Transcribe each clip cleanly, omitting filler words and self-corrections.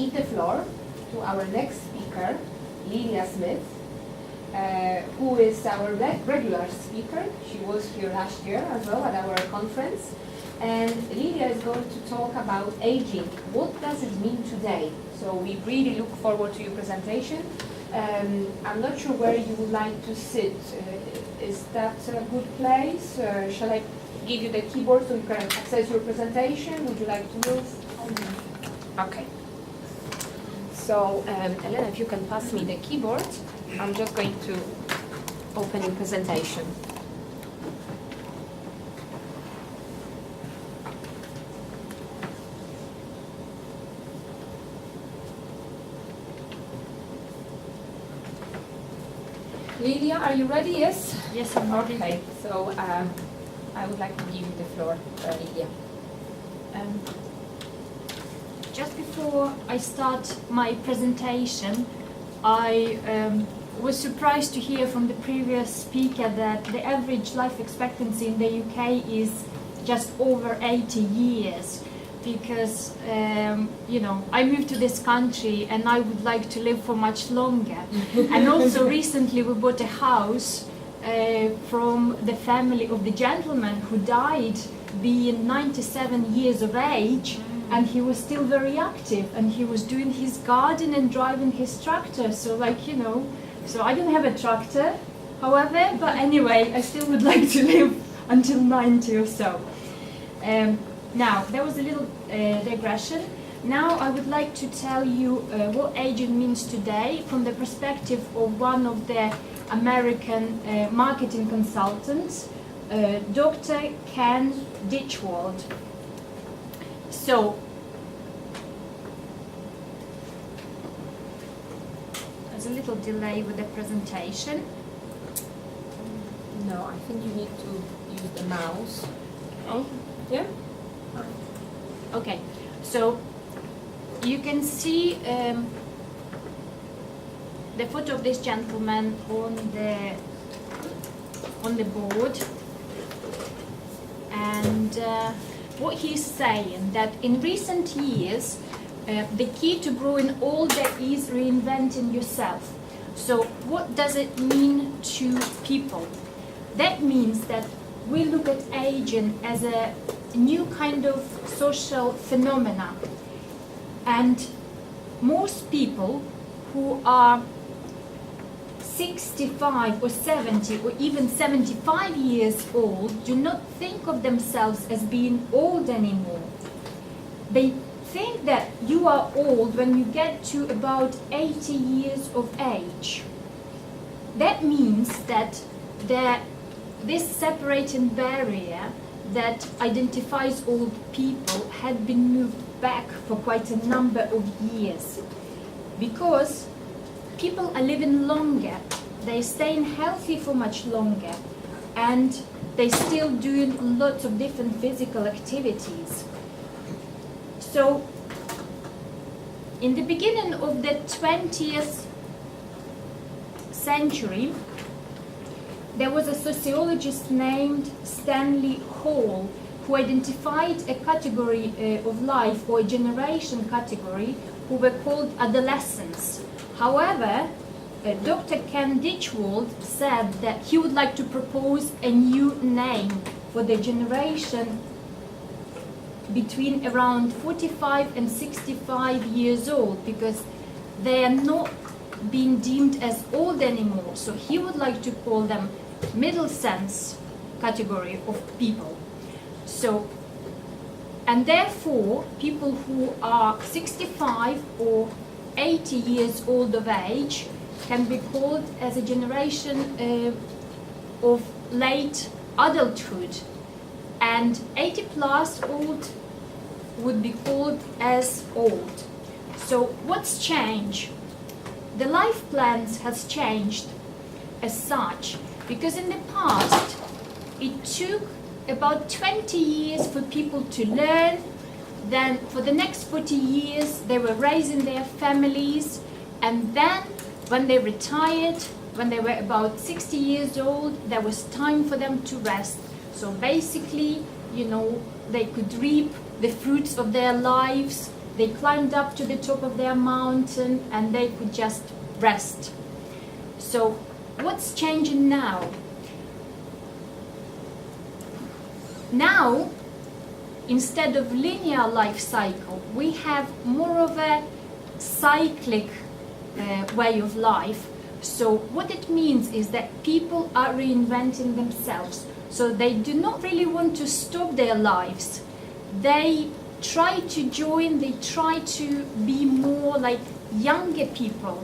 give the floor to our next speaker, Liliya Smith, who is our regular speaker. She was here last year as well at our conference. And Liliya is going to talk about aging. What does it mean today? So we really look forward to your presentation. I'm not sure where you would like to sit. Is that a good place? Shall I give you the keyboard so you can access your presentation? Would you like to move? Okay. So, Elena, if you can pass me the keyboard, I'm just going to open your presentation. Liliya, are you ready? Yes? Yes, I'm ready. Okay, so I would like to give you the floor, Liliya. Just before I start my presentation, I was surprised to hear from the previous speaker that the average life expectancy in the UK is just over 80 years. Because, I moved to this country and I would like to live for much longer. And also recently we bought a house from the family of the gentleman who died being 97 years of age, and he was still very active and he was doing his garden and driving his tractor. So so I don't have a tractor, however, but anyway, I still would like to live until 90 or so. Now, there was a little digression. Now I would like to tell you what aging means today from the perspective of one of the American marketing consultants, Dr. Ken Ditchwald. So, there's a little delay with the presentation. No, I think you need to use the mouse. Oh, Yeah? okay. So, you can see the photo of this gentleman on the board, and what he's saying that in recent years the key to growing older is reinventing yourself. So what does it mean to people? That means that we look at aging as a new kind of social phenomena, and most people who are 65 or 70 or even 75 years old do not think of themselves as being old anymore. They think that you are old when you get to about 80 years of age. That means that this separating barrier that identifies old people had been moved back for quite a number of years, because people are living longer, they're staying healthy for much longer, and they're still doing lots of different physical activities. So, in the beginning of the 20th century, there was a sociologist named Stanley Hall who identified a category of life, or a generation category, who were called adolescents. However, Dr. Ken Ditchwald said that he would like to propose a new name for the generation between around 45 and 65 years old, because they are not being deemed as old anymore. So he would like to call them middle sense category of people. So, and therefore, people who are 65 or 80 years old of age can be called as a generation of late adulthood, and 80 plus old would be called as old. So what's changed? The life plans has changed as such, because in the past it took about 20 years for people to learn. Then for the next 40 years they were raising their families, and then when they retired, when they were about 60 years old, there was time for them to rest. So basically, they could reap the fruits of their lives, they climbed up to the top of their mountain and they could just rest. So what's changing now? Now, instead of linear life cycle, we have more of a cyclic way of life. So what it means is that people are reinventing themselves. So they do not really want to stop their lives. They try to join, they try to be more like younger people.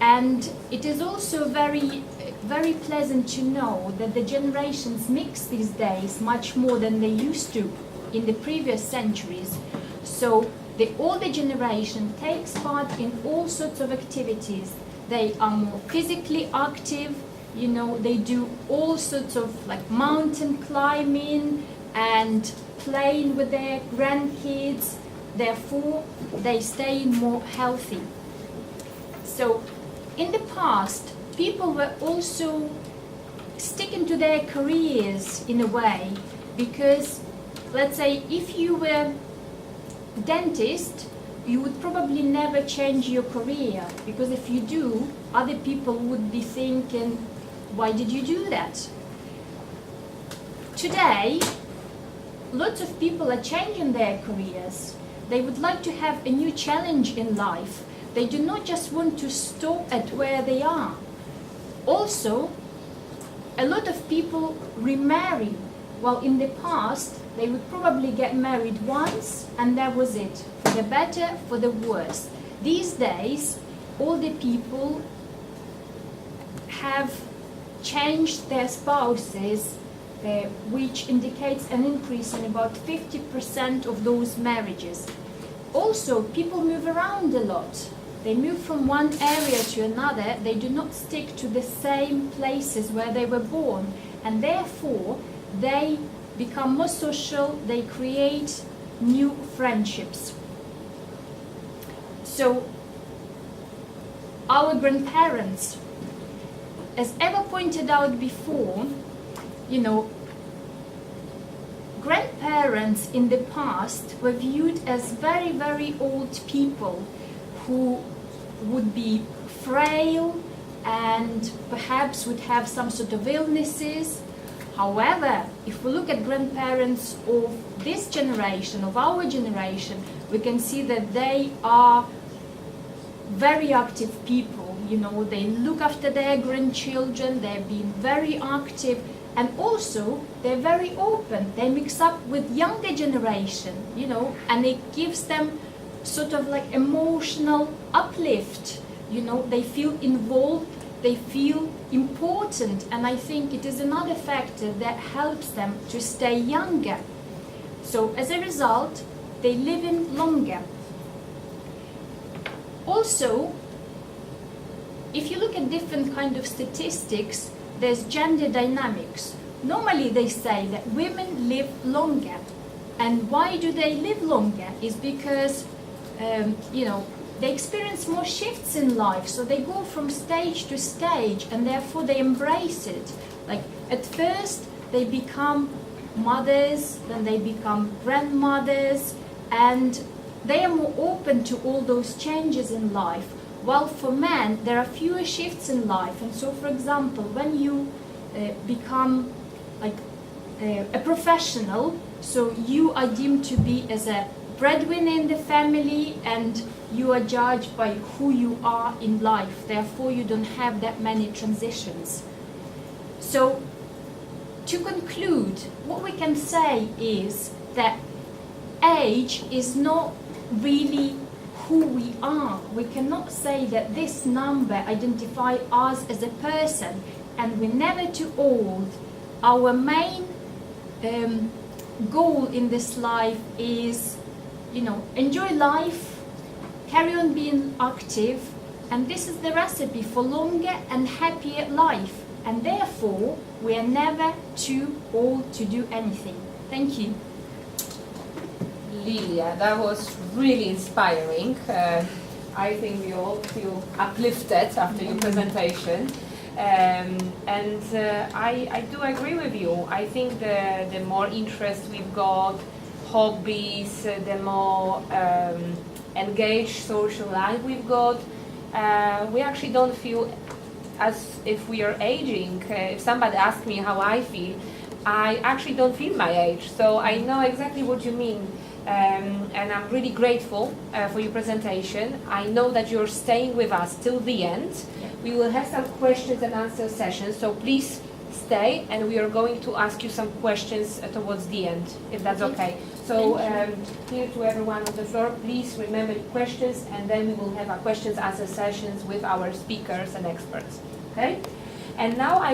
And it is also very, very pleasant to know that the generations mix these days much more than they used to in the previous centuries. So the older generation takes part in all sorts of activities. They are more physically active, you know, they do all sorts of like mountain climbing and playing with their grandkids, therefore they stay more healthy. So in the past, people were also sticking to their careers in a way, because let's say if you were a dentist, you would probably never change your career, because if you do, other people would be thinking, why did you do that? Today, lots of people are changing their careers. They would like to have a new challenge in life. They do not just want to stop at where they are. Also, a lot of people remarry. Well, in the past, they would probably get married once and that was it, for the better, for the worse. These days, all the people have changed their spouses, which indicates an increase in about 50% of those marriages. Also, people move around a lot. They move from one area to another. They do not stick to the same places where they were born, and therefore they become more social, they create new friendships. So our grandparents, as Eva pointed out before, you know, grandparents in the past were viewed as very, very old people who would be frail and perhaps would have some sort of illnesses. However, if we look at grandparents of this generation, of our generation, we can see that they are very active people. You know, they look after their grandchildren, they've been very active, and also they're very open. They mix up with younger generation, you know, and it gives them sort of like emotional uplift. You know, they feel involved, they feel important, and I think it is another factor that helps them to stay younger. So as a result, they live in longer. Also, if you look at different kind of statistics, there's gender dynamics. Normally they say that women live longer. And why do they live longer? Is because, you know, they experience more shifts in life, so they go from stage to stage, and therefore they embrace it. Like at first they become mothers, then they become grandmothers, and they are more open to all those changes in life. While for men there are fewer shifts in life, and so for example, when you become like a professional, so you are deemed to be as a breadwinner in the family, and you are judged by who you are in life. Therefore, you don't have that many transitions. So, to conclude, what we can say is that age is not really who we are. We cannot say that this number identifies us as a person, and we're never too old. Our main goal in this life is, you know, enjoy life, carry on being active, and this is the recipe for longer and happier life. And therefore, we are never too old to do anything. Thank you. Liliya, that was really inspiring. I think we all feel uplifted after your presentation. I do agree with you. I think the more interest we've got, hobbies, the more engaged social life we've got. We actually don't feel as if we are aging. If somebody asks me how I feel, I actually don't feel my age, so I know exactly what you mean. And I'm really grateful for your presentation. I know that you're staying with us till the end. We will have some questions and answer sessions, so please stay, and we are going to ask you some questions towards the end, if that's okay. So here to everyone on the floor, please remember your questions, and then we will have our questions answer sessions with our speakers and experts. Okay? And now I